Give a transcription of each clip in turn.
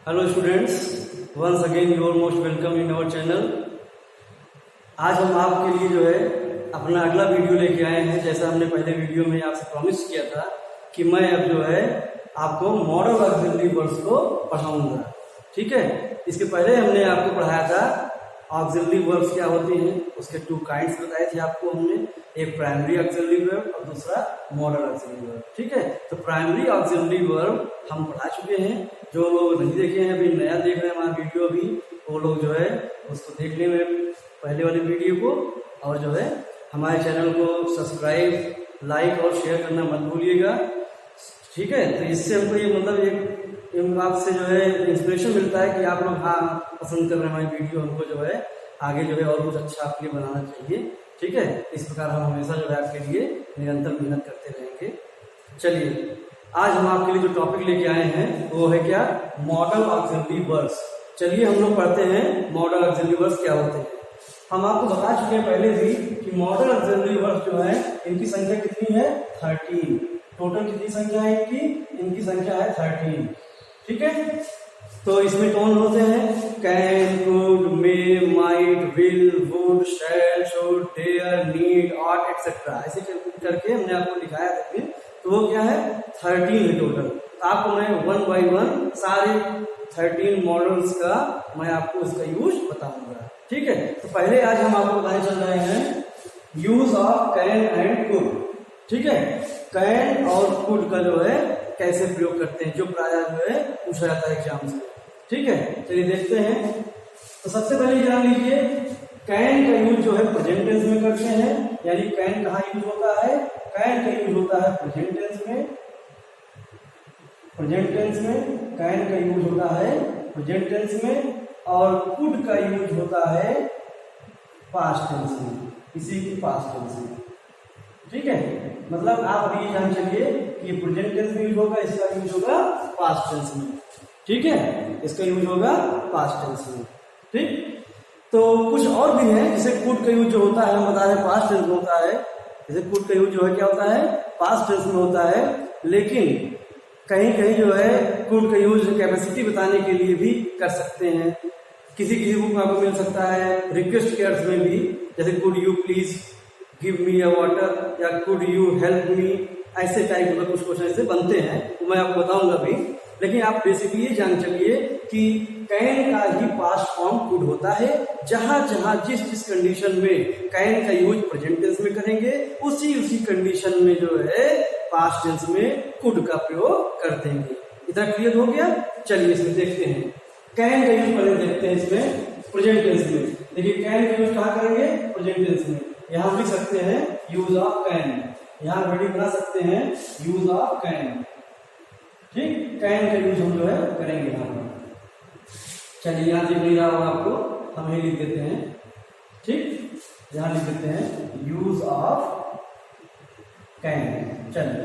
Hello students, once again you are most welcome in our channel. आज हम आपके लिए जो है अपना अगला वीडियो लेके आए हैं। जैसा हमने पहले वीडियो में आपसे प्रॉमिस किया था कि मैं अब जो है आपको मॉडल ऑक्सिलरी वर्ब्स को पढ़ाऊंगा। ठीक है, इसके पहले हमने आपको पढ़ाया था ऑक्सिलरी वर्ब्स क्या होते हैं, उसके टू काइंड्स बताए थे आपको हमने, एक प्राइमरी ऑक्सिलरी वर्ब और दूसरा मॉडल ऑक्सिलरी वर्ब। ठीक है, तो प्राइमरी ऑक्सिलरी वर्ब हम पढ़ा चुके हैं। जो लोग नहीं देखे हैं, अभी नया देख रहे हैं हमारा वीडियो भी, वो लोग जो है उसको देखने में पहले वाले वीडियो को, और जो है हमारे चैनल को सब्सक्राइब, लाइक और शेयर करना मत भूलिएगा। ठीक है, तो इससे हमको ये मतलब एक आपसे जो है इंस्पिरेशन मिलता है कि आप लोग हाँ पसंद कर रहे हैं हमारी वीडियो, हमको जो है आगे जो है और कुछ अच्छा आपके लिए बनाना चाहिए। ठीक है, इस प्रकार हम हमेशा जो है आपके लिए निरंतर मेहनत करते रहेंगे। चलिए, आज हम आपके लिए जो टॉपिक लेके आए हैं वो है क्या, मॉडल ऑक्सिलरी वर्ब्स। चलिए हम लोग पढ़ते हैं मॉडल ऑक्सिलरी वर्ब्स क्या होते हैं। हम आपको बता चुके हैं पहले भी कि मॉडल ऑक्सिलरी वर्ब्स जो है इनकी संख्या कितनी है, 13। टोटल कितनी संख्या है इनकी संख्या है 13। ठीक है, तो इसमें कौन होते हैं, can, could, may, might, will, would, shall, should, dare, need, ought etcetera, ऐसे करके हमने आपको दिखाया था। तो वो क्या है, 13 है टोटल। आपको मैं 1 by 1 सारे 13 मॉडल्स का मैं आपको इसका यूज बताऊंगा। ठीक है, तो पहले आज हम आपको बताने चल रहे हैं use of can and could. ठीक है, कैन और कुड का जो है कैसे प्रयोग करते हैं, जो प्राय जो है पूछा जाता है एग्जाम से। ठीक है, चलिए देखते हैं। तो सबसे पहले जान लीजिए, कैन का यूज जो है प्रेजेंट टेंस में करते हैं। यानी कैन कहाँ यूज होता है, कैन का यूज होता है प्रेजेंट टेंस में। प्रेजेंट टेंस में कैन का यूज होता है प्रेजेंट टेंस में, और कुड का यूज होता है पास्ट टेंस में, किसी की पास्ट टेंस में। ठीक है, मतलब आप अभी जान चलिए कि प्रेजेंट टेंस में यूज होगा, इसका यूज होगा पास्ट टेंस में। ठीक है, इसका यूज होगा पास्ट टेंस में। ठीक, तो कुछ और भी है, जैसे कुड का यूज जो होता है हम बता रहे पास्ट टेंस में होता है। जैसे कुड का यूज जो है क्या होता है, पास्ट टेंस में होता है। लेकिन कहीं कहीं जो है कुड का यूज कैपेसिटी बताने के लिए भी कर सकते हैं। किसी किसी बुक में आपको मिल सकता है रिक्वेस्ट के अर्थ में भी, जैसे could you please give me a water या कुड यू हेल्प मी, ऐसे टाइप के कुछ क्वेश्चन ऐसे बनते हैं, तो मैं आपको बताऊंगा भी। लेकिन आप बेसिकली ये जान चलिए कि कैन का ही पास्ट फॉर्म कुड होता है। जहां जहां जिस जिस कंडीशन में कैन का यूज प्रेजेंट टेंस में करेंगे, उसी उसी कंडीशन में जो है पास्ट टेंस में कुड का प्रयोग कर देंगे। इतना क्लियर हो गया। चलिए इसमें देखते हैं, कैन का यूज पहले देखते हैं इसमें प्रेजेंट टेंस में। देखिए कैन का यूज कहाँ करेंगे, प्रेजेंट टेंस में। यहां लिख सकते हैं यूज ऑफ कैन, यहां वर्डिंग बना सकते हैं यूज ऑफ कैन। ठीक, कैन का यूज हम जो है करेंगे यहां पर। चलिए यहां दिख नहीं रहा होगा आपको, हम ही लिख देते हैं। ठीक, यहां लिख देते हैं यूज ऑफ कैन। चलिए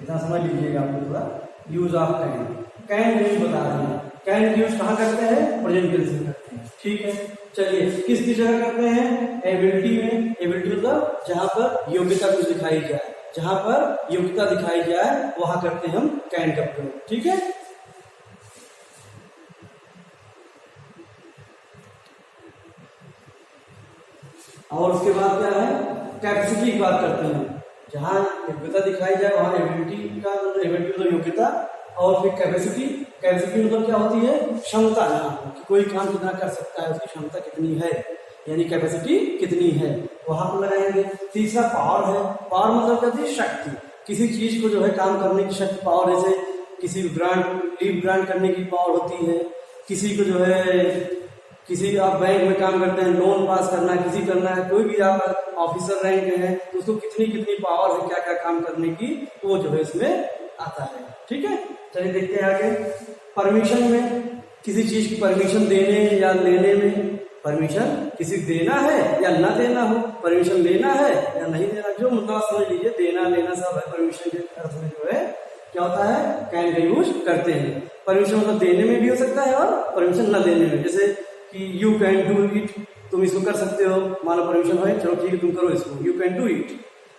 इतना समझ लीजिएगा आपको थोड़ा, use of can. Can use बता रहे हैं, कैन यूज कहां करते हैं, प्रेजेंट टेंस में करते हैं। ठीक है, चलिए किस जगह करते हैं, एबिलिटी में। एबिलिटी मतलब जहां पर योग्यता कुछ दिखाई जाए, जहां पर योग्यता दिखाई जाए वहां करते हैं हम कैन का प्रयोग। ठीक है, और उसके बाद क्या है, कैपेसिटी की बात करते हैं। जहां योग्यता दिखाई जाए वहां एबिलिटी का, एबिलिटी मतलब योग्यता, और फिर कैपेसिटी। कैपेसिटी मतलब क्या होती है, क्षमता, जहां कि कोई काम कितना कर सकता है, उसकी क्षमता कितनी है, यानी कैपेसिटी कितनी है, वहां पर लगाएंगे। तीसरा पावर है। पावर मतलब क्या होती है, शक्ति। किसी चीज को जो है काम करने की शक्ति, पावर। जैसे किसी ग्रांट, लीव ग्रांट करने की पावर होती है। किसी को जो है, किसी आप बैंक में काम करते हैं, लोन पास करना है, किसी करना है, कोई भी आप ऑफिसर रैंक में है, तो उसको कितनी कितनी पावर है क्या क्या काम करने की, वो जो है इसमें आता है। ठीक है, चलिए देखते हैं आगे। परमिशन में, किसी चीज की परमिशन देने या लेने में। परमिशन किसी देना है या ना देना हो, परमिशन लेना है या नहीं देना, जो मुद्दा समझ लीजिए, देना लेना सब है परमिशन के अर्थ में जो है क्या होता है, कैन का यूज करते हैं। परमिशन मतलब देने में भी हो सकता है और परमिशन न देने में। जैसे कि यू कैन डू इट, तुम इसको कर सकते हो, मानो परमिशन है, चलो ठीक है तुम करो इसको, यू कैन डू इट।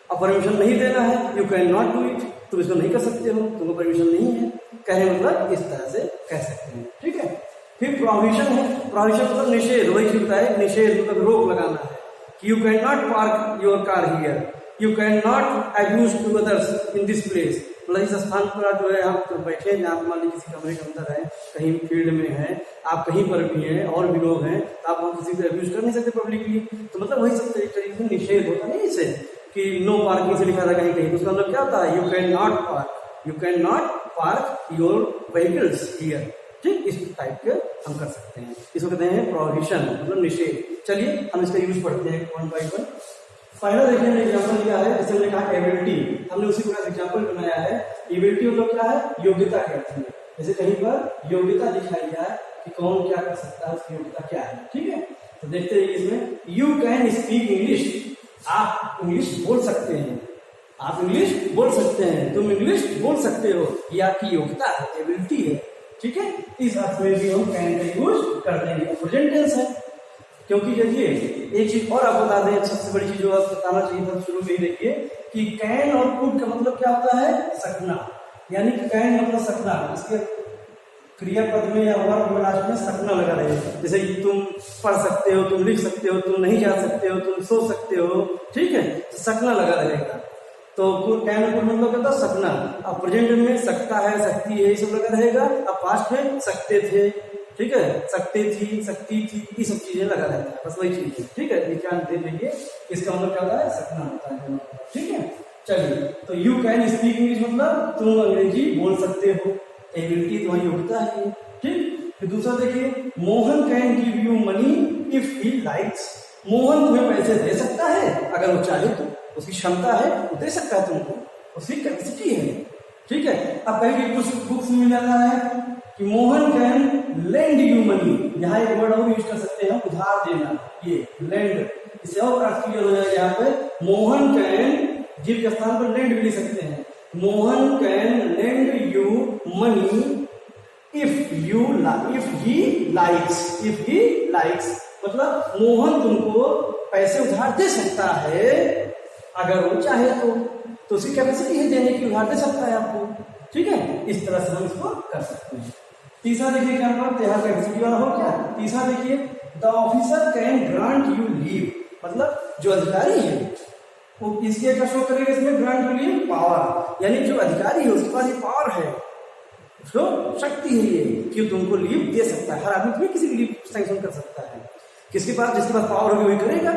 अब परमिशन नहीं देना है, you can not do it, तुम इसको नहीं कर सकते हो, तुमको परमिशन नहीं है, कहने मतलब इस तरह से कह सकते हैं, ठीक है। फिर प्रोहिबिशन है, प्रोहिबिशन मतलब निषेध, वही होता है निषेध मतलब रोक लगाना है कि you can not park your car here, you can not abuse to others in this place, मतलब इस स्थान पर आप जो है आप तो बैठे हैं, आप मान लीजिए किसी कमरे के अंदर है, कहीं फील्ड में है, आप कहीं पर भी हैं और भी लोग हैं, तो आप किसी को अब्यूज कर नहीं सकते पब्लिकली, तो मतलब वही सब तरीके से निषेध होता है इसे कि नो पार्किंग से लिखा था कहीं कहीं, उसका मतलब क्या होता है, you can not park, you can not park your vehicles here, ठीक, इस टाइप के हम कर सकते हैं, इसको कहते हैं प्रोहिबिशन मतलब निषेध। चलिए हम इसका यूज पढ़ते हैं वन बाय वन। पहला देखिए हमने एग्जाम्पल लिया है, जैसे हमने कहा एबिलिटी, हमने उसी प्रकार एग्जाम्पल बनाया है। एबिलिटी मतलब क्या है, योग्यता के अर्थ में, जैसे कहीं पर योग्यता दिखाई जाए कि कौन क्या कर सकता है, उसकी योग्यता क्या है, ठीक है। तो देखते हैं इसमें, यू कैन स्पीक इंग्लिश, आप इंग्लिश बोल सकते हैं, आप इंग्लिश बोल सकते हैं, तुम इंग्लिश बोल सकते हो, ये आपकी योग्यता है, एबिलिटी है, ठीक है। इस अर्थ में भी हम कैन का यूज कर देंगे, प्रेजेंट टेंस है, क्योंकि देखिए एक चीज और आप बता दें, सबसे बड़ी चीज जो आपको बताना चाहिए था शुरू में ही, देखिए कि कैन और कुड का मतलब क्या होता है, सकना, यानी कि कैन मतलब सकना, इसके क्रियापद में या वर्ब में लास्ट में सकना लगा रहेगा, जैसे तुम पढ़ सकते हो, तुम लिख सकते हो, तुम नहीं जा सकते हो, तुम सो सकते हो, ठीक है, तो सकना लगा रहेगा। तो कैन और कुड मतलब क्या था, सकना। अब प्रेजेंट में सकता है, सकती है, ये सब लगा रहेगा। अब पास्ट में सकते थे, ठीक है, सकते थी, सकती थी, ये सब चीजें लगा रहता है, बस वही चीज है, ठीक है। ध्यान दे लीजिए, इसका मतलब क्या होता है, सकना होता है, ठीक है। चलिए, तो यू कैन स्पीक इंग्लिश मतलब तुम अंग्रेजी बोल सकते हो, एबिलिटी तुम्हारी योग्यता है, ठीक। फिर दूसरा देखिए, Mohan can give you money if he likes, Mohan तुम्हें पैसे दे सकता है अगर वो चाहे तो, उसकी क्षमता है, वो दे सकता है तुमको, उसकी कैपेसिटी है, ठीक है। अब कहीं कुछ बुक्स में मिल जाता है कि Mohan can lend you money, यहाँ एक वर्ड और यूज कर सकते हैं, उधार देना, ये लेंड, इससे और अर्थ क्लियर हो जाएगा। यहाँ पे मोहन कैन गिव के स्थान पर लेंड भी लिख सकते हैं, Mohan can lend you money if he likes, मतलब मोहन तुमको पैसे उधार दे सकता है अगर वो चाहे तो उसकी कैपेसिटी है देने की, उधार दे सकता है आपको, ठीक है। इस तरह से हम इसको कर सकते हैं। तीसरा देखिए क्या करते हैं, कैपेसिटी वाला हो क्या। तीसरा देखिए, the officer can grant you leave, मतलब जो अधिकारी है वो इसके क्या शो करेगा, इसमें ग्रांट यू लीव पावर, यानी जो अधिकारी है उसके पास ये पावर है, उसको शक्ति है ये कि तुमको लीव दे सकता है। हर आदमी तुम्हें किसी की लीव सैंक्शन कर सकता है, किसके पास, जिसके पास पावर होगी वही करेगा,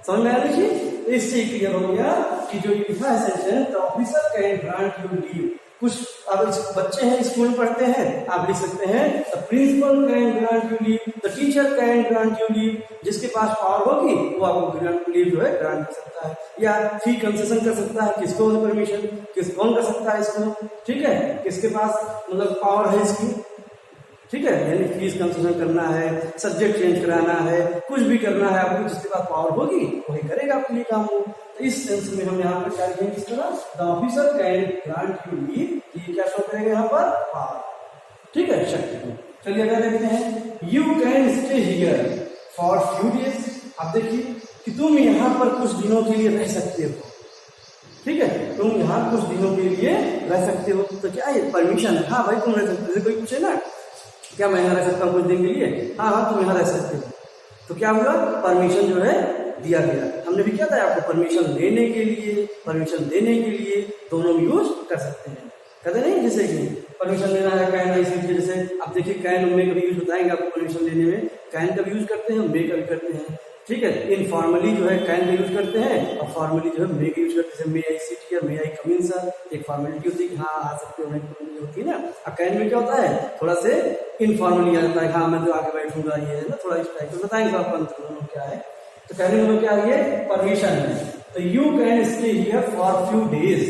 समझ में आया। देखिए इससे क्लियर हो गया कि जो लिखा है sentence, the officer can grant you leave, कुछ अब बच्चे हैं स्कूल में पढ़ते हैं, आप लिख सकते हैं the principal can grant you leave, the teacher can grant you leave, जिसके पास पावर होगी वो आपको ग्रांट लीव जो है ग्रांट कर सकता है, या फी कंसेशन कर सकता है, किसको परमिशन, कौन कर सकता है इसको, ठीक है, किसके पास मतलब पावर है इसकी, ठीक है, यानी फीस कंसेशन करना है, सब्जेक्ट चेंज कराना है, कुछ भी करना है आपको, जिसके पास पावर होगी वही करेगा आपके लिए काम हो। तो इस सेंस में हम यहाँ पर क्या लिखेंगे, इस तरह, the officer can grant you leave, ये क्या शो करेगा यहाँ पर, पावर, ठीक है, शक्ति को। चलिए अगर देखते हैं, you can stay here for few days, अब देखिए कि तुम यहाँ पर कुछ दिनों के लिए रह सकते हो, ठीक है, तुम यहाँ कुछ दिनों के लिए रह सकते हो, तो क्या है, परमिशन है, हाँ भाई तुम रह सकते हो। कोई पूछे ना क्या मैं यहाँ रह सकता हूँ कुछ दिन के लिए, हाँ तुम यहाँ रह सकते हो, तो क्या हुआ, परमिशन जो है दिया गया। हमने भी क्या था आपको, परमिशन लेने के लिए, परमिशन देने के लिए दोनों यूज कर सकते हैं, कहते नहीं, जैसे कि परमिशन लेना है कैन, इसी जैसे अब देखिए कैन में कभी यूज बताएंगे आपको, परमिशन लेने में कैन का भी यूज करते हैं, मे का भी करते हैं, ठीक है। इनफॉर्मली जो है कैन का यूज करते हैं और फॉर्मली जो है मे का यूज करते हैं, may I sit here, may I come in sir, एक फॉर्मेलिटी होती है कि हाँ आ सकते हो, होती है ना। अब कैन में क्या होता है, थोड़ा से इनफॉर्मली आ जाता है, हाँ मैं तो आगे बैठूंगा, ये है ना, थोड़ा इस टाइप का बताएंगे आपको क्या है। तो कहने में क्या है, परमिशन है, तो you can stay here for few days,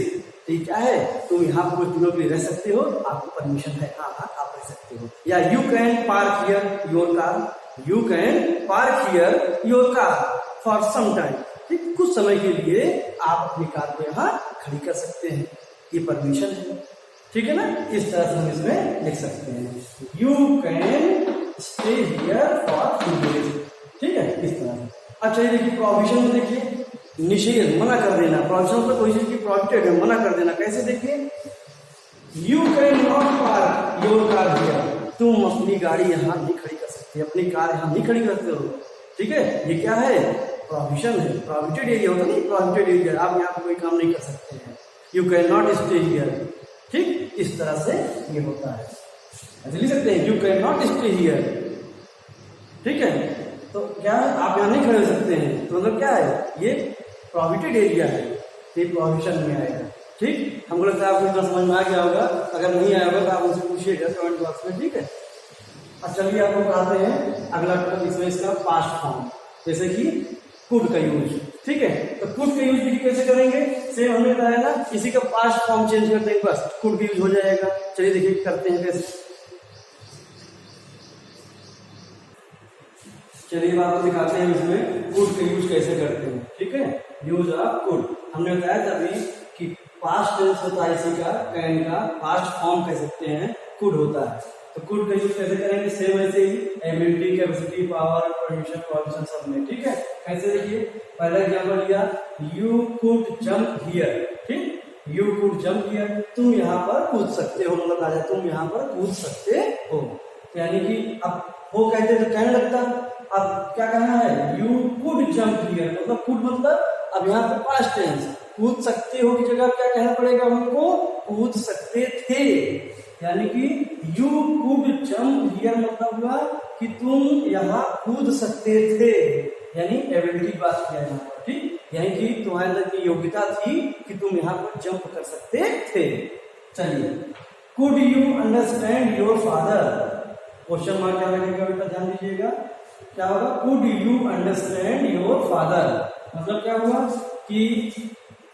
तो क्या है, तुम यहाँ कुछ दिनों के लिए रह सकते हो, आपको परमिशन है, हाँ आप रह सकते हो। या you can park here your car, you can park here your car for some time, ठीक, कुछ समय के लिए आप अपनी कार को यहाँ खड़ी कर सकते हैं, ये परमिशन है, ठीक है ना। इस तरह से हम इसमें लिख सकते हैं, you can stay here for few days, ठीक है, इस तरह से। अच्छा ये देखिए प्रोविजन में देखिए, निषेध, मना कर देना। प्रोहिबिशन मतलब कोई चीज की प्रोहिबिटेड है, मना कर देना। कैसे देखिए, you can not park your car here, तुम अपनी गाड़ी यहाँ नहीं खड़ी कर सकते, अपनी कार यहाँ नहीं खड़ी करते हो। ठीक है, ये क्या है, प्रोहिबिशन है। प्रोहिबिटेड एरिया होता नहीं, प्रोहिबिटेड एरिया, आप यहाँ पे कोई काम नहीं कर सकते हैं। You can not stay here, ठीक, इस तरह से ये होता है। ऐसे लिख सकते हैं, you can not stay here. ठीक है, तो क्या है, आप यहाँ नहीं खड़े हो सकते हैं, तो मतलब क्या है, ये प्रोहिबिटेड एरिया है, ये प्रोहिबिशन में आएगा। ठीक, हमको लगता है आपको इतना समझ में आ गया होगा। अगर नहीं आया होगा तो आप उनसे पूछिएगा कमेंट बॉक्स में। ठीक है, अब चलिए आपको बताते हैं अगला टॉपिक, इसमें इसका पास्ट फॉर्म, जैसे कि कुड का यूज। ठीक है, तो कुड का यूज भी कैसे करेंगे, सेम हमने बताया ना, किसी का पास्ट फॉर्म चेंज कर देंगे बस कुड का यूज हो जाएगा। चलिए देखिए करते हैं कैसे। चलिए आपको दिखाते हैं इसमें कुड का यूज कैसे करते हैं। ठीक है, यूज ऑफ कुड हमने बताया था अभी कि पास्ट टेंस होता है इसी का, कैन का पास्ट फॉर्म कह सकते हैं, कुड होता है। तो कुड का यूज कैसे करेंगे, सेम ऐसे ही, ability, capacity, power, permission, provision सब में। ठीक है, कैसे देखिए, पहला एग्जांपल लिया, यू कुड जंप हियर। ठीक, यू कुड जंप हियर, तुम यहाँ पर कूद सकते हो, मतलब आ जाए तुम यहाँ पर कूद सकते हो। यानी कि अब वो कहते तो कहने लगता, अब क्या कहना है, यू कुड जंप हियर, मतलब कुड मतलब अब यहाँ पर पास्ट टेंस, कूद सकते हो की जगह क्या कहना पड़ेगा हमको, कूद सकते थे। यानी कि यू कुड जंप हियर मतलब हुआ कि तुम यहाँ कूद सकते थे, यानी एबिलिटी की बात किया यहाँ पर। ठीक, यानी कि तुम्हारे अंदर की योग्यता थी कि तुम यहाँ पर जंप कर सकते थे। चलिए, could you understand your father, question mark क्या लगेगा बेटा, ध्यान दीजिएगा, क्या होगा, could you understand your father, मतलब क्या हुआ कि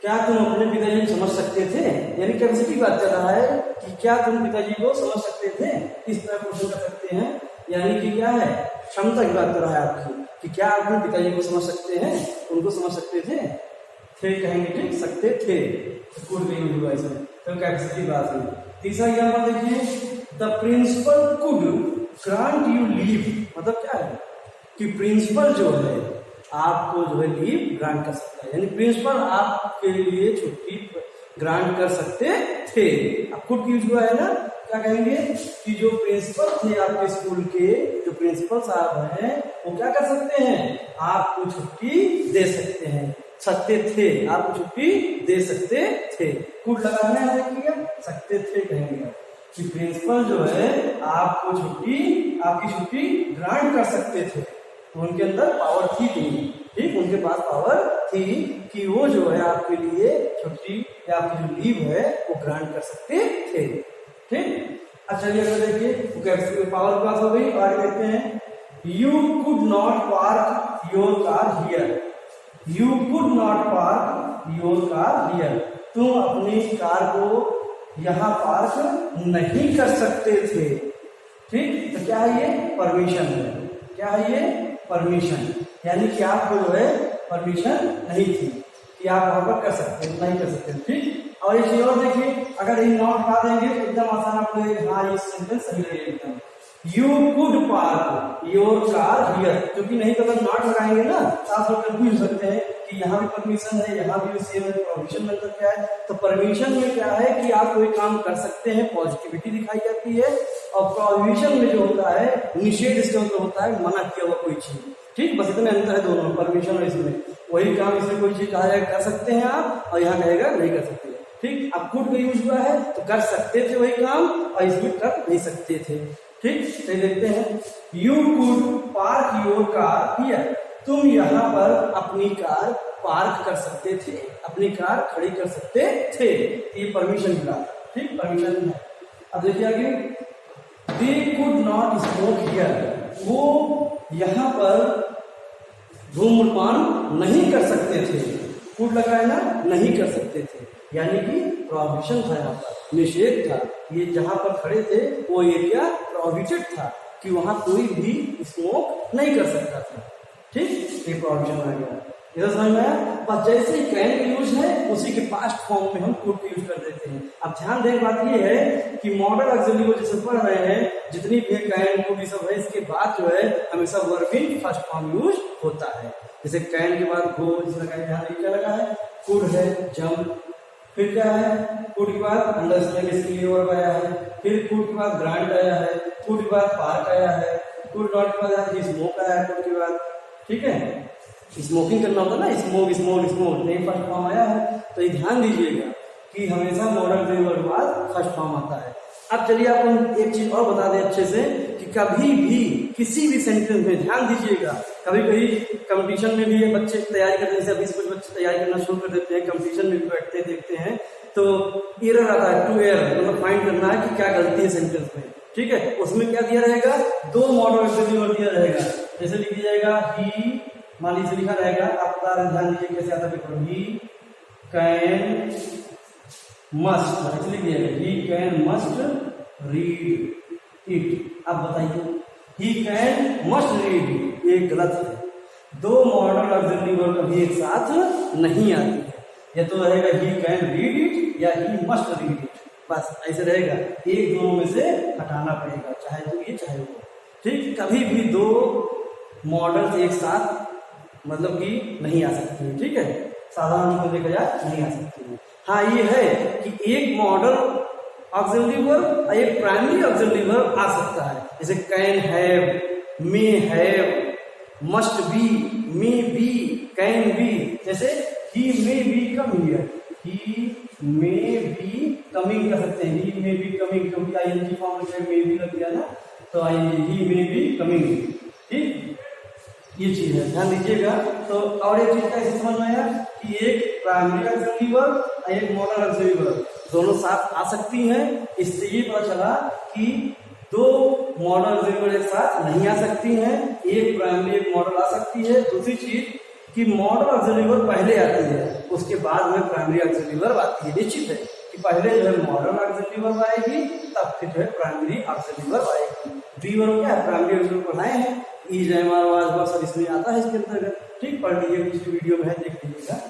क्या तुम अपने पिताजी को समझ सकते थे, यानी कैपेसिटी की बात कर रहा है कि क्या तुम पिताजी को समझ सकते थे, इस तरह क्वेश्चन कर सकते हैं। यानी कि क्या है, क्षमता की बात कर रहा है आपकी, कि क्या आप अपने पिताजी को समझ सकते हैं, उनको समझ सकते थे कहेंगे, ठीक, सकते थे, कुड भी यूज हुआ इसमें, तो कैपेसिटी बात है। तीसरा एग्जाम्पल देखिए, the principal could grant you leave, मतलब क्या है कि प्रिंसिपल जो है आपको जो है लीव ग्रांट कर सकता है, यानी प्रिंसिपल आपके लिए छुट्टी ग्रांट कर सकते थे। अब कुड यूज हुआ है ना, क्या कहेंगे कि जो प्रिंसिपल थे आपके स्कूल के, जो प्रिंसिपल साहब हैं, वो क्या कर सकते हैं, आपको छुट्टी दे सकते हैं, सकते थे, आपको छुट्टी दे सकते थे। कुड लगाना है, देखिए सकते थे कहेंगे कि प्रिंसिपल जो है आपको छुट्टी, आपकी छुट्टी ग्रांट कर सकते थे, तो उनके अंदर पावर थी नहीं। ठीक, उनके पास पावर थी कि वो जो है आपके लिए छुट्टी या आपकी जो लीव है वो ग्रांट कर सकते थे। ठीक, अच्छा चलिए अगर देखिए पावर की बात हो गई, और कहते हैं you could not park your car here, you could not park your car here, तुम अपनी कार को यहाँ पार्क नहीं कर सकते थे। ठीक, तो क्या है ये, परमिशन है, क्या है ये, परमिशन, यानी कि आपको जो है परमिशन नहीं थी कि आप वहां पर कर सकते, नहीं कर सकते। ठीक, और एक चीज और देखिए, अगर ये नॉट हटा देंगे तो एकदम आसान आपको, हाँ ये सेंटेंस सही लगेगा एकदम, you could park your car here, क्योंकि नहीं तो अगर नॉट लगाएंगे ना तो आप लोग कंफ्यूज हो सकते हैं कि यहाँ भी परमिशन है, यहाँ भी सेम है, परमिशन मतलब क्या है, तो परमिशन में क्या है कि आप कोई काम कर सकते हैं, पॉजिटिविटी दिखाई जाती है, और प्रोहिबिशन में जो होता है, निषेध इसका मतलब होता है मना किया हुआ कोई चीज। ठीक, बस इतने अंतर है दोनों, परमिशन और इसमें, वही काम इसमें कोई चीज कहा जाए कर सकते हैं आप, और यहाँ कहेगा नहीं कर सकते। ठीक, अब कुड का यूज हुआ है तो कर सकते थे वही काम, और इसमें कर नहीं सकते थे। ठीक, तो देखते हैं, you could park your car here, तुम यहाँ पर अपनी कार पार्क कर सकते थे, अपनी कार खड़ी कर सकते थे, ये परमिशन मिला। ठीक, परमिशन है। अब देखिए आगे, they could not smoke here, वो यहाँ पर धूम्रपान नहीं कर सकते थे, कुड लगा है ना, नहीं कर सकते थे, यानी कि प्रोहिबिशन था, यहाँ पर निषेध था, ये जहां पर खड़े थे वो एरिया प्रोहिबिटेड था कि वहां कोई भी स्मोक नहीं कर सकता था। ठीक, ये प्रोहिबिशन आ गया। इधर समझ में आया। बस जैसे ही कैन का यूज है उसी के पास्ट फॉर्म में हम कुड का यूज कर देते हैं। अब ध्यान देने बात ये है कि मॉडल ऑक्सिलरी वर्ब जैसे पढ़ रहे हैं, जितनी भी कैन कुड सब है, इसके बाद जो है हमेशा verb in first form use होता है। जैसे कैन के बाद गो, जिसका ध्यान क्या लगा है, कुड है जंप, फिर क्या है, कुड के बाद अंडरस्टैंड इसके लिए वर्ब आया है, फिर कुड के बाद ग्रांट आया है, कुड के बाद पार्क आया है, कुड नॉट के बाद स्मोक आया है, कुड के बाद, ठीक है, स्मोकिंग करना होता है ना, स्मोक स्मोक स्मोक, नहीं फर्स्ट फॉर्म आया है। तो ये ध्यान दीजिएगा कि हमेशा मॉडल ऑक्सिलरी वर्ब के बाद फर्स्ट फॉर्म आता है। अब चलिए आपको एक चीज और बता दें अच्छे से कि कभी भी किसी भी सेंटेंस में ध्यान दीजिएगा, कभी कभी कंपटीशन में भी बच्चे तैयारी करते हैं, जैसे अभी कुछ बच्चे तैयारी करना शुरू कर देते हैं, कंपटीशन में भी बैठते हैं, देखते हैं तो एरर आता है, टू एरर, मतलब फाइंड करना है कि क्या गलती है सेंटेंस में, ठीक है। उसमें क्या दिया रहेगा, दो मॉडल ऑक्सिलरी वर्ब दिया रहेगा। जैसे लिख दीजिएगा ही, मान लीजिए लिखा रहेगा, आप ध्यान दीजिए कैसे आता है, ही कैन मस्ट, ऐसे लिख दिएगा, he can must read it. अब बताइए, he can must read it, ये गलत है। दो मॉडल ऑक्सिलरी वर्ब कभी एक साथ नहीं आती है, या तो रहेगा ही कैन रीड इट या ही मस्ट रीड इट, बस ऐसे रहेगा, एक दोनों में से हटाना पड़ेगा, चाहे तो ये चाहे वो, ठीक। कभी भी दो मॉडल एक साथ मतलब कि नहीं आ सकती है, ठीक है, साधारण को देखा जाए नहीं आ सकती है। हाँ ये है कि एक मॉडल ऑक्सिलरी वर्ब और एक प्राइमरी ऑक्सिलरी वर्ब आ सकता है, जैसे can have, may have, must be, may be, can be. जैसे he may be come here, he may be coming कर सकते हैं, ही मे बी कमिंग, क्योंकि आईएनजी फॉर्म में मे बी लग गया ना, तो ING he may be coming, ठीक, ये चीज है, ध्यान दीजिएगा। तो और एक चीज कैसे समझ में आया कि एक प्राइमरी ऑक्सिलरी वर्ब और एक मॉडल ऑक्सिलरी वर्ब दोनों साथ आ सकती हैं। इससे ये पता चला कि दो मॉडल ऑक्सिलरी वर्ब एक साथ नहीं आ सकती हैं, एक प्राइमरी एक मॉडल आ सकती है। दूसरी चीज कि मॉडल ऑक्सिलरी वर्ब पहले आती है, उसके बाद में प्राइमरी ऑक्सिलरी वर्ब आती है। निश्चित है कि पहले जो है मॉडल ऑक्सिलरी वर्ब आएगी, तब फिर जो है प्राइमरी ऑक्सिलरी वर्ब आएगी। वी वर्ब क्या है, प्राइमरी ऑक्सिलरी वर्ब पढ़ाए हैं, ईज एमआर वाज सब इसमें आता है इसके अंतर्गत, ठीक, पढ़ लीजिए, पिछली वीडियो में है, देख लीजिएगा।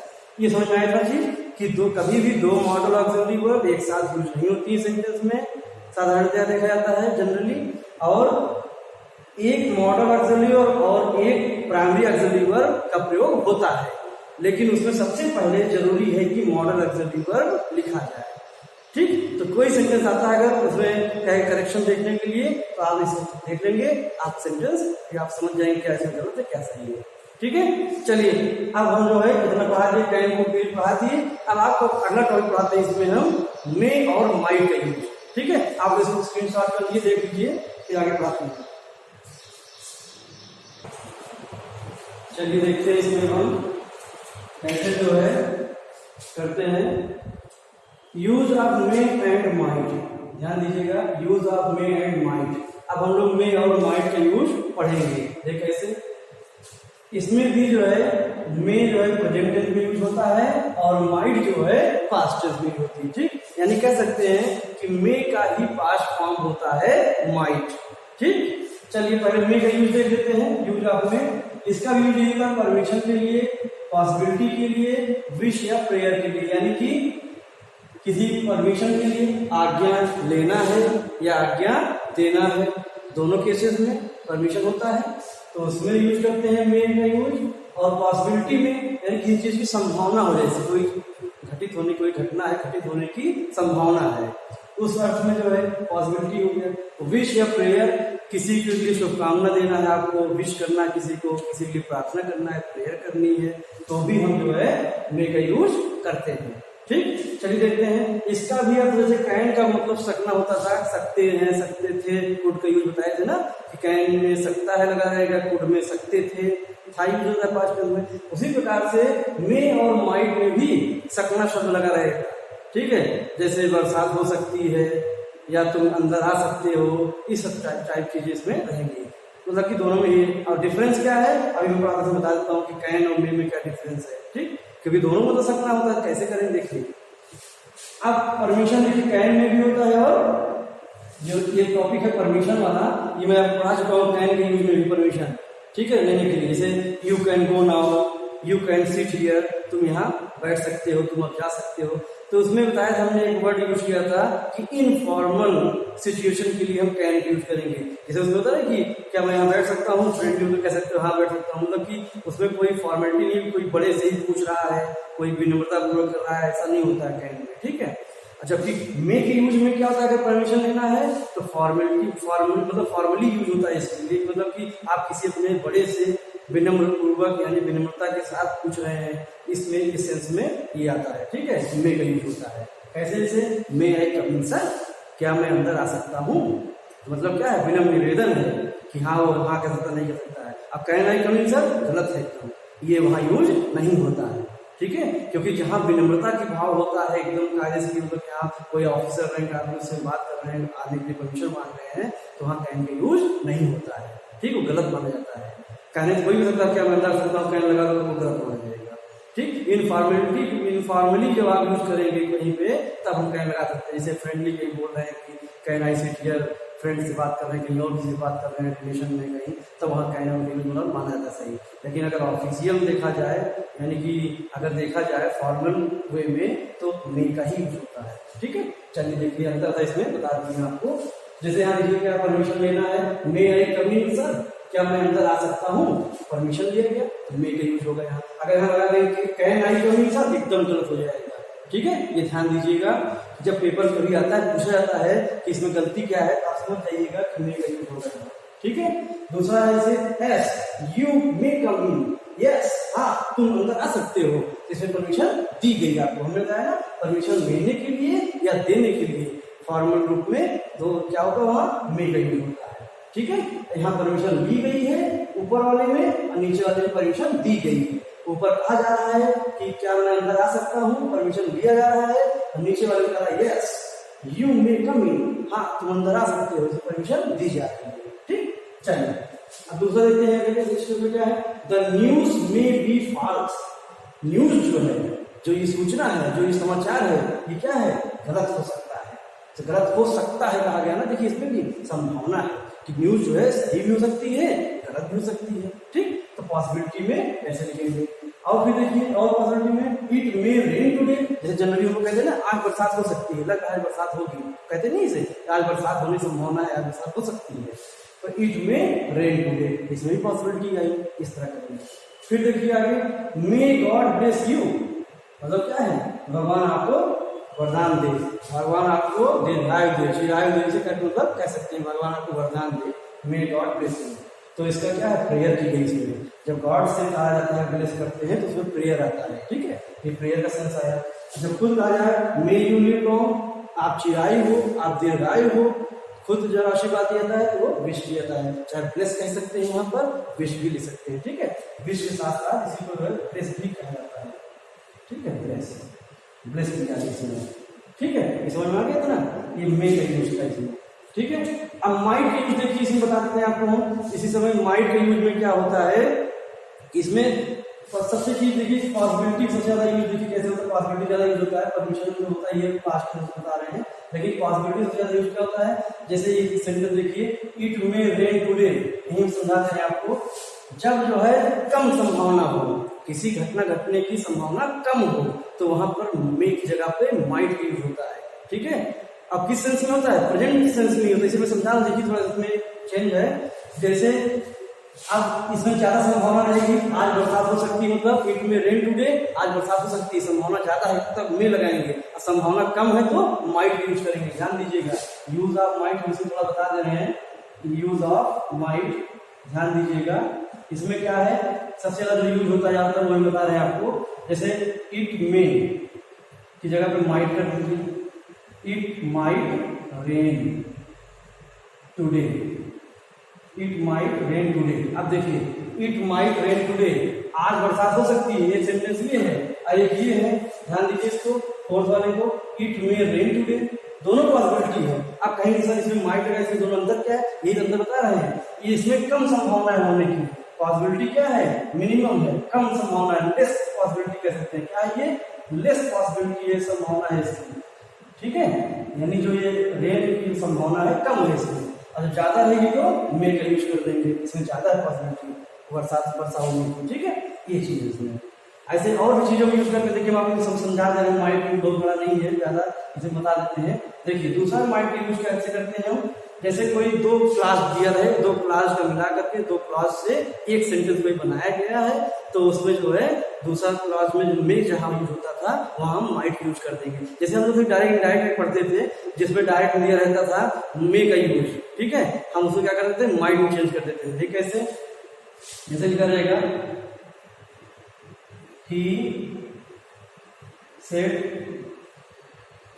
ये समझ में आया था चीज कि दो कभी भी दो मॉडल ऑक्सिलरी वर्ब एक साथ यूज नहीं होती है सेंटेंस में, साधारणतया देखा जाता है जनरली, और एक मॉडल ऑक्सिलरी वर्ब और एक प्राइमरी ऑक्सिलरी वर्ब का प्रयोग होता है, लेकिन उसमें सबसे पहले जरूरी है कि मॉडल ऑक्सिलरी वर्ब लिखा जाए, ठीक। तो कोई सेंटेंस आता है अगर उसमें क्या करेक्शन देखने के लिए, तो आप इसे देख लेंगे, आप सेंटेंस फिर आप समझ जाएंगे क्या इसमें गलत है क्या सही है, ठीक है। चलिए अब हम जो है इतना पढ़ा दिए, कैन को पेज पढ़ा दिए, अब आपको अगला टॉपिक पढ़ाते हैं, इसमें हम मे और माइट का यूज, ठीक है। आप इसको स्क्रीनशॉट कर लिए, देख लीजिए, फिर आगे पढ़ाते हैं। चलिए देखते हैं इसमें हम कैसे जो है करते हैं use of May and might. ध्यान दीजिएगा, use of May and might. अब हम लोग मे और माइट का यूज पढ़ेंगे, देख कैसे। इसमें भी जो है मे जो है प्रेजेंट टेंस में यूज होता है और माइट जो है पास्ट टेंस में यूज होती है, ठीक। यानी कह सकते हैं कि मे का ही पास्ट फॉर्म होता है माइट, ठीक। चलिए पहले मे का यूज देख लेते हैं, यूज ऑफ मे। इसका यूज यही परमिशन के लिए, पॉसिबिलिटी के लिए, विश या प्रेयर के लिए, यानी कि किसी परमिशन के लिए आज्ञा लेना है या आज्ञा देना है, दोनों केसेस में परमिशन होता है, तो उसमें यूज करते हैं मे का यूज। और पॉसिबिलिटी में यानी किसी चीज की संभावना हो, जैसे कोई घटित होने, कोई घटना है घटित होने की संभावना है, उस अर्थ में जो है पॉसिबिलिटी हो गया। विश या प्रेयर, किसी के लिए शुभकामना देना है आपको, विश करना है किसी को, किसी के लिए प्रार्थना करना है, प्रेयर करनी है, तो भी हम जो है मे का यूज करते हैं, ठीक। चलिए देखते हैं इसका भी अर्थ, जैसे कैन का मतलब सकना होता था, सकते हैं, सकते थे, कुड का यूज बताए थे ना कि कैन में सकता है लगा रहेगा, कुड में सकते थे, था यूज होता है पास्ट टेंस में। उसी प्रकार से मे और माइट में भी सकना शब्द लगा रहेगा, ठीक है। जैसे बरसात हो सकती है या तुम अंदर आ सकते हो, इस सब टाइप चीजें इसमें रहेंगी, मतलब कि दोनों में ये। और डिफरेंस क्या है अभी मैं आपको बता देता हूँ कि कैन और मे में क्या डिफरेंस है, ठीक, क्योंकि दोनों में तो सकना होता है, कैसे करें देखिए। अब परमिशन देखिए कैन में भी होता है, और जो ये टॉपिक है परमिशन वाला, ये मैं आपको पढ़ा चुका हूँ, कैन के यूज में भी परमिशन, ठीक है, लेने के लिए। जैसे you can go now, you can sit here, तुम यहाँ बैठ सकते हो, तुम अब जा सकते हो। तो उसमें बताया था हमने एक वर्ड यूज किया था कि इनफॉर्मल सिचुएशन के लिए हम कैन यूज करेंगे। जैसे उसमें होता है कि क्या मैं यहाँ बैठ सकता हूँ, फ्रेंड तो कह सकते हो हाँ बैठ सकता हूँ, मतलब कि उसमें कोई फॉर्मेलिटी नहीं, कोई बड़े से ही पूछ रहा है, कोई विनम्रता पूर्वक कर रहा है, ऐसा नहीं होता है कैन में, ठीक है। अच्छा, फिर मे के यूज में क्या होता है, अगर परमिशन लेना है तो फॉर्मली यूज होता है इसके लिए, मतलब कि आप किसी अपने बड़े से विनम्र पूर्वक यानी विनम्रता के साथ पूछ रहे हैं, इसमें इस सेंस में ये आता है, ठीक है। मे का यूज होता है कैसे, जैसे मे आई कम इन सर, क्या मैं अंदर आ सकता हूँ, मतलब क्या है, विनम्र निवेदन है कि हाँ वो हाँ कर सकता नहीं कर सकता है। अब can I come in sir गलत है एकदम, ये वहाँ यूज नहीं होता है, ठीक है, क्योंकि जहाँ विनम्रता की भाव होता है एकदम कायदे से, मतलब कि आप कोई ऑफिसर रैंक आदमी उससे बात कर रहे हैं, आने के लिए परमिशन मांग रहे हैं, तो वहाँ कैन का यूज नहीं होता है, ठीक है, गलत माना जाता है। कहने से कोई भी सकता है क्या मैं अंदर सकता हूँ, कैन लगा तो वो गलत माना जाएगा, ठीक। इनफॉर्मली जब आप यूज करेंगे कहीं पे तब हम कैन लगा सकते हैं। जैसे फ्रेंडली कहीं बोल रहे हैं कि can I sit here, friend से बात कर रहे हैं, कहीं और किसी से बात कर रहे हैं रिलेशन में कहीं, तो वहाँ कैन और माना जाता सही। लेकिन अगर ऑफिशियल देखा जाए, यानी कि अगर देखा जाए फॉर्मल वे में, तो मे का ही यूज होता है, ठीक है। चलिए देखिए अंतर था इसमें, बता दिए आपको। जैसे यहाँ देखिए क्या परमिशन लेना है, मे आई कम इन सर, क्या मैं अंदर आ सकता हूँ, परमिशन लिया गया तो मे का यूज होगा यहाँ। अगर यहाँ लगा देंगे can I come in sir, एकदम गलत हो जाएगा, ठीक है। ये ध्यान दीजिएगा, जब पेपर कभी आता है पूछा जाता है कि इसमें गलती क्या है, आप समझ जाइएगा कि मे का यूज होगा, ठीक है। दूसरा है जैसे S you may come in, yes हाँ तुम अंदर आ सकते हो, इसमें परमिशन दी गई आपको, हमने बताया ना परमिशन लेने के लिए या देने के लिए फॉर्मल रूप में तो क्या होगा, वहाँ मे का यूज होता है, ठीक है। यहाँ परमिशन ली गई है ऊपर वाले में और नीचे वाले में परमिशन दी गई है। ऊपर कहा जा रहा है कि क्या मैं अंदर आ सकता हूँ, परमिशन लिया जा रहा है, और नीचे वाले में कह रहा है यस यू मे कम इन, हाँ तुम अंदर आ सकते हो, इसे परमिशन दी जा रही है, ठीक। चलिए अब दूसरा देखते हैं क्या है, the news may be false. News जो है, जो ये सूचना है, जो ये समाचार है, ये क्या है, गलत हो सकता है। तो गलत हो सकता है कहा गया ना, देखिए इसमें भी संभावना है कि न्यूज जो है सही भी हो सकती है, गलत भी हो सकती है, ठीक। तो पॉसिबिलिटी में ऐसे लिखेंगे। और फिर देखिए और पॉसिबिलिटी में, इट मे रेन टुडे, जैसे जनरली हम लोग कहते हैं ना आज बरसात हो सकती है, लग रहा है बरसात होगी, कहते नहीं इसे आज बरसात होने की संभावना है, आज बरसात हो सकती है, तो इट में रेन टुडे, इसमें भी पॉसिबिलिटी आई, इस तरह करेंगे। फिर देखिए आगे, मे गॉड ब्लेस यू, मतलब क्या है, भगवान आपको वरदान दे, भगवान आपको दीर्घायु दे, चिरायु दे, से मतलब कह सकते हैं भगवान आपको वरदान दे, मे गॉड ब्लेस यू। तो इसका क्या है, प्रेयर की गई इसमें, जब गॉड से कहा जाता है ब्लेस करते हैं तो उसमें प्रेयर आता है, ठीक है, ये प्रेयर का सेंस आया। जब खुद कहा जाए मे यू लिव लॉन्ग, आप चिरायु हो, आप दीर्घायु हो, खुद जो आशीर्वाद दिया जाता है वो विश दिया जाता है, चाहे ब्लेस कह सकते हैं, यहाँ पर विश भी लिख सकते हैं, ठीक है। विश के साथ साथ इसी को ब्लेस भी कहा जाता है, ठीक है, ब्लेस ब्लेस किया इसमें, ठीक है, इस समझ में आ गया था ना, ये मे का यूज था इसमें, ठीक है। अब माइट का यूज देखिए, इसमें बता देते हैं आपको हम, इसी समय माइट का यूज में क्या होता है, इसमें सबसे चीज देखिए पॉसिबिलिटी सबसे ज्यादा यूज देखिए कैसे होता है, पॉसिबिलिटी ज्यादा यूज होता है, परमिशन में होता है, ये पास्ट में बता रहे हैं, लेकिन पॉसिबिलिटी सबसे ज्यादा यूज क्या होता है, जैसे ये सेंटेंस देखिए, इट मे रेन टुडे, यही समझाते हैं आपको, जब जो है कम संभावना हो, किसी घटना घटने की संभावना कम हो, तो वहां पर मे की जगह पे माइट यूज होता है, ठीक है। अब किस सेंस में होता है, प्रेजेंट सेंस में होता है, इसे मैं समझा रहा हूं, देखिए थोड़ा इसमें चेंज है। जैसे अब इसमें ज्यादा संभावना रहेगी, आज बरसात हो सकती है, मतलब इट में रेन टुडे, आज बरसात हो सकती है, संभावना ज्यादा है तब में लगाएंगे, संभावना कम है तो माइट यूज करेंगे। ध्यान दीजिएगा, यूज ऑफ माइट इसे थोड़ा बता दे रहे हैं, यूज ऑफ माइट, ध्यान दीजिएगा इसमें क्या है, सबसे ज्यादा जो यूज होता है ज्यादातर वही बता रहे हैं आपको। जैसे इट मे की जगह पे माइट कर दीजिए, it might rain today, it might rain today. अब देखिए इट माइट रेन टुडे, आज बरसात हो सकती है, ये सेंटेंस ये है और एक ये है, ध्यान दीजिए इसको, फोर्थ वाले को, इट मे रेन टुडे, दोनों पॉसिबिलिटी है। अब कहीं सर इसमें माइट लगा, इसमें दोनों अंदर क्या है, यही अंदर बता रहे हैं, ये इसमें कम संभावना है होने की, पॉसिबिलिटी क्या है, मिनिमम है, कम संभावना है, लेस पॉसिबिलिटी कह सकते हैं, क्या है ये, लेस पॉसिबिलिटी है, संभावना है इसकी, ठीक है, यानी जो ये रेन की संभावना है कम है इसमें, और जब ज्यादा रहेगी तो मे का यूज कर देंगे, इसमें ज्यादा है पॉसिबिलिटी बरसात होने की, ठीक है, ये चीज इसमें। ऐसे और भी चीजों को यूज करके देखिए, हम आपको सब समझा दे रहे हैं। माइट भी बहुत बड़ा नहीं है, ज्यादा इसे बता देते हैं। देखिए दूसरा माइट का यूज कैसे करते हैं हम, जैसे कोई दो क्लास दिया है, दो क्लास का मिला करके दो क्लास से एक सेंटेंस में बनाया गया है, तो उसमें जो है दूसरा क्लास में जो मे जहां यूज होता था वहां हम माइट यूज कर देंगे। जैसे हम लोग डायरेक्ट इनडायरेक्ट पढ़ते थे जिसमें डायरेक्ट दिया रहता था मे का यूज, ठीक है, हम उसको क्या कर देते हैं माइट में चेंज कर देते थे। ठीक है, कैसे, जैसे लिखा रहेगा ही सेड,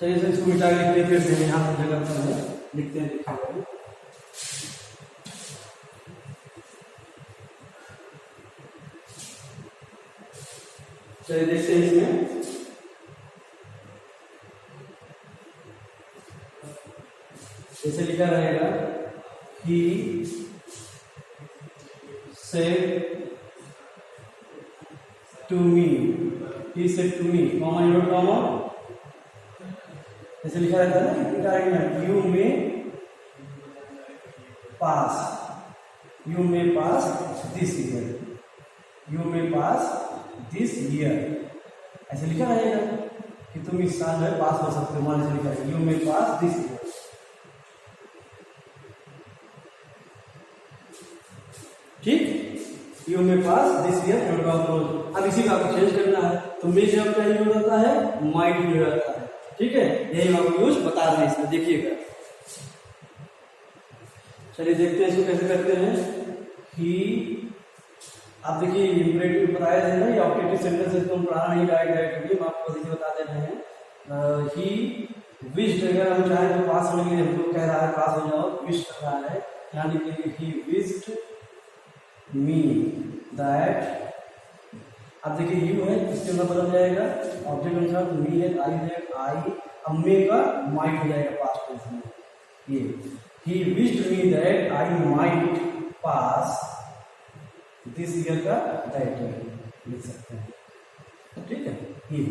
चलिए इसको मिटा के लिखते हैं, फिर से यहाँ पर जगह पर है लिखते हैं, लिखा हुआ है। चलिए देखते हैं इसमें, जैसे लिखा रहेगा he said to me, he said to me, comma your comma, ऐसे लिखा रहता है ना, लिखा है you may pass, you may pass this year, you may pass this year, ऐसे लिखा रहेगा कि तुम इस साल में पास हो सकते हो। मान से लिखा है you may pass this year, ठीक, यू में पास दिस ईयर एंड अप्रोच। अब इसी का आपको चेंज करना है, तो मे से अब क्या यूज होता है, माइट यूज होता है। ठीक है, यही आपको यूज बता रहे हैं इसमें, देखिएगा। चलिए देखते हैं इसको कैसे करते हैं। ही, आप देखिए इंपरेटिव बताया थे ना, ये ऑब्जेक्टिव सेंटेंस को हम पढ़ा नहीं डायरेक्टली, हम आपको देखिए बता दे रहे हैं। ही विश्ड, अगर हम चाहें तो पास होने के लिए हम लोग कह रहा है पास हो जाओ, विश कर रहा है, यहाँ लिखेंगे ही विश्ड मी दैट, अब देखिए यू है इसके अंदर बदल जाएगा ऑब्जेक्ट अनुसार, तो मी है, आई है, आई, अब मे का माइट हो जाएगा पास्ट टेंस में। ये he wished me that I might pass this year का दैट लिख सकते हैं, ठीक है। ये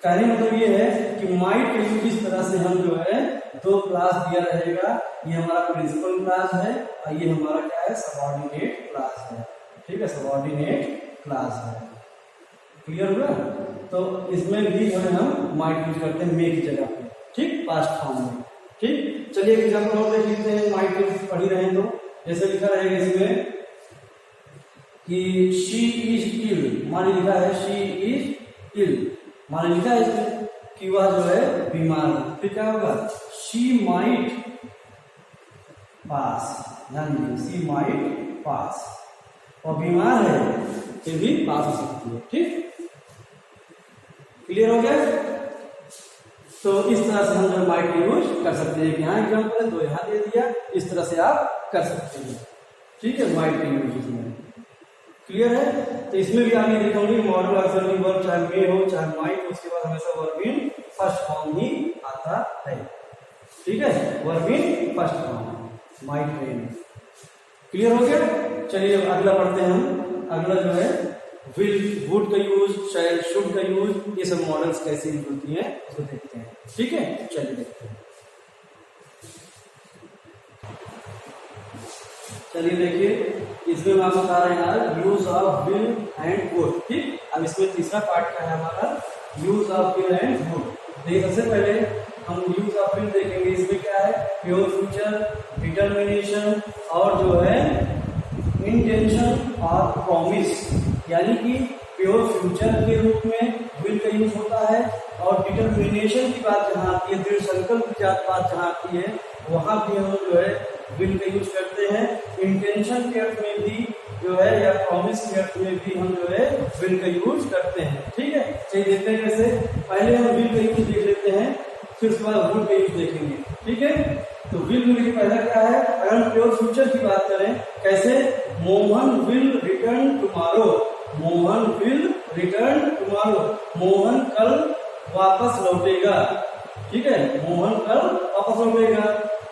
कहने मतलब ये है कि माइट के यूज इस तरह से हम जो है दो क्लास दिया रहेगा, ये हमारा प्रिंसिपल क्लास है और ये हमारा क्या है सबऑर्डिनेट क्लास है, ठीक है, सबऑर्डिनेट क्लास है। क्लियर हुआ? तो इसमें भी जो है हम माइट यूज करते हैं मे की जगह पे, ठीक, पास्ट फॉर्म में। ठीक, चलिए एक एग्जाम्पल और देख लेते हैं, माइट पढ़ी रहे तो जैसे लिखा रहेगा इसमें कि शी इज इल, माने लिखा है शी इज इल, माने लिखा है इसमें कि वह जो है बीमार है, फिर क्या होगा शी माइट पास, ध्यान दीजिए शी माइट पास, और बीमार है फिर भी पास हो सकती है। ठीक, क्लियर हो गया? तो इस तरह से हम जो माइट यूज कर सकते हैं, यहाँ एग्जाम्पल है तो यहाँ दे दिया, इस तरह से आप कर सकते हैं। ठीक है, माइट का यूज इसमें क्लियर है। तो इसमें भी आगे देखोगे मॉडल ऑक्सिलरी वर्ब चाहे मे हो चाहे माइट, उसके बाद हमेशा वर्ब इन फर्स्ट फॉर्म ही आता है। ठीक है, verb in first form, might में। क्लियर हो गया? चलिए अब अगला पढ़ते हैं हम। अगला जो है विल, वुड का यूज, शैल, शुड का यूज, ये सब मॉडल्स कैसे यूज होती हैं उसको देखते हैं। ठीक है, चलिए देखते हैं। चलिए देखिए इसमें हम आपको बता रहे हैं use of will and would. ठीक, अब इसमें तीसरा पार्ट क्या है हमारा, use of will and would. देखिए सबसे पहले हम यूज ऑफ विल देखेंगे, इसमें क्या है प्योर फ्यूचर, डिटर्मिनेशन और जो है इंटेंशन और प्रॉमिस, यानी कि प्योर फ्यूचर के रूप में विल का यूज होता है, और डिटर्मिनेशन की बात जहाँ आती है, दृढ़ संकल्प की बात जहाँ आती है, वहां भी हम जो है विल का यूज करते हैं। इंटेंशन के अर्थ में भी जो है या प्रॉमिस के अर्थ में भी हम जो है विल का यूज करते हैं। ठीक है, चलिए देखते हैं कैसे। पहले हम विल का यूज देख लेते हैं, फिर उसके बाद वुड का यूज देखेंगे। ठीक है, तो विल में देखिए पहला क्या है, अगर हम प्योर फ्यूचर की बात करें कैसे, Mohan will return tomorrow, Mohan will return tomorrow, Mohan कल वापस लौटेगा। ठीक है, मोहन कल वापस लौटेगा।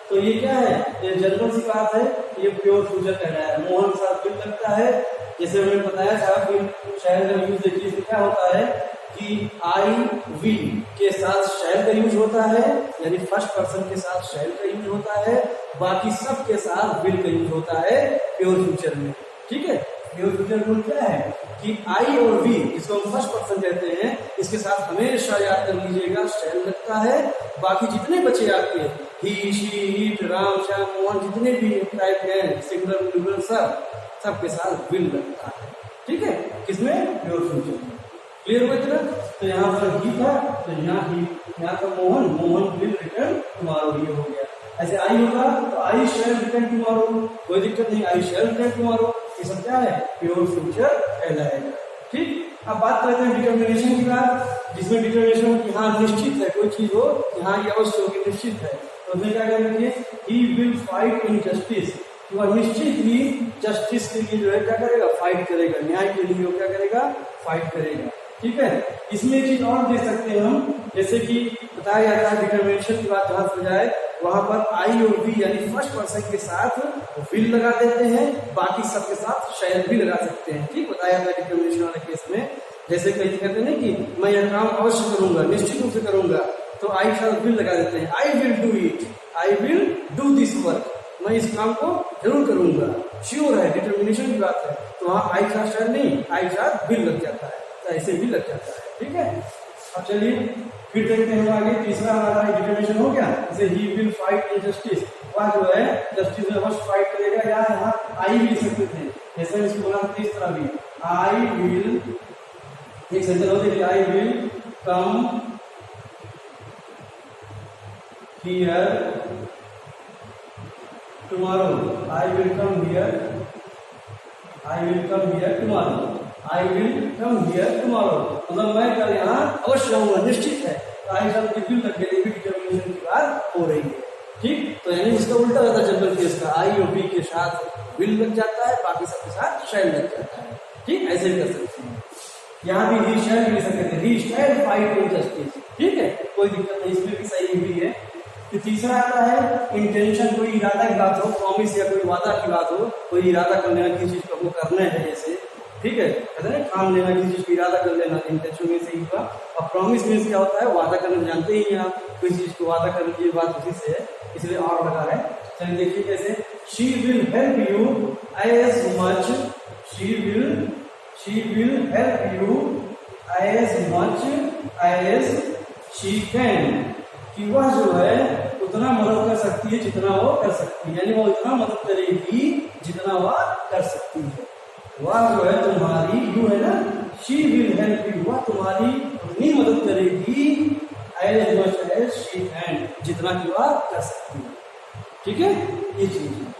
तो ये क्या है, ये जनरल सी बात है, ये प्योर फ्यूचर कह रहा है। मोहन के साथ विल लगता है, जैसे मैंने बताया था कि शहर का यूज देखिए इसमें क्या होता है कि आई वी के साथ शैल का यूज होता है, यानी फर्स्ट पर्सन के साथ शैल का यूज होता है, बाकी सब के साथ विल का यूज होता है प्योर फ्यूचर में। ठीक है, योर फ्यूचर गोल क्या है कि आई और वी, जिसको हम फर्स्ट पर्सन कहते हैं, इसके साथ हमेशा याद कर लीजिएगा शैल लगता है। बाकी जितने बचे आपके ही, शी, इट, राम, श्याम, मोहन, जितने भी टाइप हैं सिंगुलर प्लूरल सबके साथ विल लगता है। ठीक है, किसमें? Your future. क्लियर हुआ इतना? तो यहाँ पर ही था, तो यहाँ का मोहन विल रिटर्न टुमारो, ये हो गया। ऐसे आई होगा तो आई शैल रिटर्न टुमारो, कोई दिक्कत नहीं, आई शैल रिटर्न टुमारो, ये सब क्या है? प्योर फ्यूचर कहलाएगा। ठीक, अब बात करते हैं डिटर्मिनेशन की बात, जिसमें डिटर्मिनेशन कि हाँ निश्चित है, कोई चीज हो कि हाँ ये अवश्य होगी, निश्चित है, तो उसमें क्या करेंगे? He will fight in justice, वह निश्चित ही जस्टिस के लिए जो है क्या करेगा? फाइट करेगा, न्याय के लिए वो क्या करेगा? फाइट करेगा। ठीक है, इसमें एक चीज और दे सकते हैं हम, जैसे कि बताया जाता है डिटर्मिनेशन की बात जहां से जाए वहां पर आई और वी यानी फर्स्ट पर्सन के साथ विल लगा देते हैं, बाकी सबके साथ शैल भी लगा सकते हैं। ठीक, बताया जाता है डिटर्मिनेशन वाले केस में, जैसे कहीं कहते हैं कि मैं यह काम अवश्य करूंगा, निश्चित रूप से करूंगा, तो आई के साथ विल लगा देते हैं, I will do it, I will do this work, मैं इस काम को जरूर करूंगा, श्योर है, डिटर्मिनेशन की बात है, तो वहां आई के साथ शैल नहीं, आई के साथ विल लग जाता है, तो ऐसे भी लग जाता है। ठीक है, अब चलिए फिर देखते हैं आगे। तीसरा हमारा डिटर्मिनेशन हो गया, जैसे he will fight in justice, वह जो है जस्टिस में अवश्य फाइट करेगा, या यहाँ आई भी सकते थे, जैसे इसको बोला इस तरह भी, आई विल, एक सेंटेंस होती है, I will come here tomorrow, I will come here, I will come here tomorrow, I will come here tomorrow, मतलब मैं कल यहाँ अवश्य आऊंगा, निश्चित है, तो आई शैल विल लग गई, डिटर्मिनेशन की बात हो रही है। ठीक, तो यानी इसका उल्टा रहता है जनरल केस का, आई और बी के साथ विल लग जाता है, बाकी सबके साथ शैल लग जाता है। ठीक, ऐसे भी कर सकते हैं, यहाँ भी ही शैल भी सकते थे, ही शैल फाइट इन जस्टिस। ठीक है, कोई दिक्कत नहीं, इसमें भी सही भी है। तो तीसरा आता है इंटेंशन, कोई इरादा की बात हो, प्रॉमिस या कोई वादा की बात हो, कोई इरादा कर लेना किसी चीज को आपको करना है जैसे, ठीक है, कहते हैं काम लेना, किसी चीज को इरादा कर लेना, इंटेंशन में से ही हुआ। और प्रॉमिस में क्या होता है? वादा करना, जानते ही हैं आप, किसी चीज को वादा करने की बात उसी से है, इसलिए और लगा है। चलिए देखिए कैसे, she will help you as much, she will help you as much as she can, कि वह जो है उतना मदद कर सकती है जितना वो कर सकती है, यानी वो इतना मदद करेगी जितना वह कर सकती है। वह जो है तुम्हारी, यू है ना, शी विल हेल्प यू, वह तुम्हारी उतनी मदद करेगी as much as she can, जितना कि वह कर सकती है। ठीक है, ये चीज है।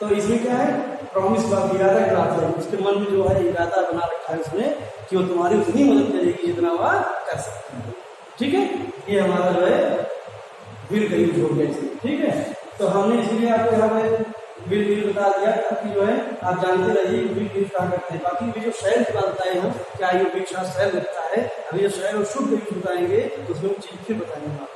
तो इसमें क्या है? प्रॉमिस का इरादा की बात है, उसके मन में जो है इरादा बना रखा है उसने कि वो तुम्हारी उतनी मदद करेगी जितना वह कर सकती है। ठीक है, ये हमारा जो है विल का यूज हो गया इसमें। ठीक है, तो हमने इसलिए आपको यहाँ पे विल बता दिया ताकि जो है आप जानते रहिए विल यूज कहाँ करते हैं। बाकी भी जो शैल की बात बताए हम, क्या ये विल शैल लगता है, अभी जो शैल और शुद्ध यूज बताएंगे तो उसमें चीज फिर बताएंगे।